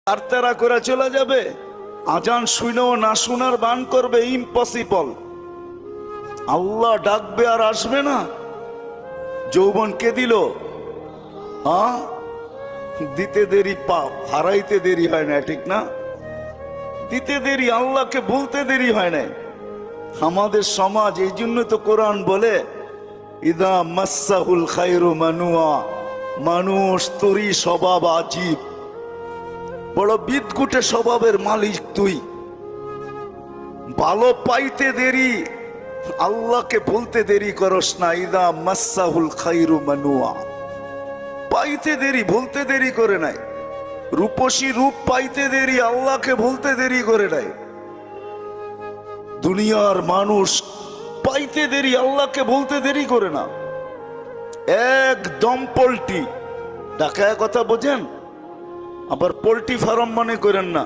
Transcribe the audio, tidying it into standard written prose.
আর তারা করে চলে যাবে, আজান শুনেও না শোনার বান করবে, ইম্পসিবল। আল্লাহ ডাকবে আর আসবে না। যৌবন কে দিল? হ্যাঁ, দিতে দেরি পাপ, হারাইতে দেরি হয় না, ঠিক না? দিতে দেরি, আল্লাহকে বলতে দেরি হয় না। আমাদের সমাজ, এই জন্য তো কোরআন বলে ইদা মাসাহুল খায়রু মানুয়া, মানুষ তোরই স্বভাব আজীব, বড় বিদঘুটে স্বভাবের মালিক তুই। ভালো পাইতে দেরি, আল্লাহকে বলতে দেরি করস না। ইদা মাসাহুল খায়রু মানুয়া, পাইতে দেরি, বলতে দেরি করে নাই। রূপসী রূপ পাইতে দেরি, আল্লাহকে বলতে দেরি করে নাই। দুনিয়ার মানুষ পাইতে দেরি, আল্লাহকে বলতে দেরি করে না। একদম পোল্ট্রি, ঢাকায় কথা বোঝেন, আবার পোল্ট্রি ফার্ম মনে করেন না।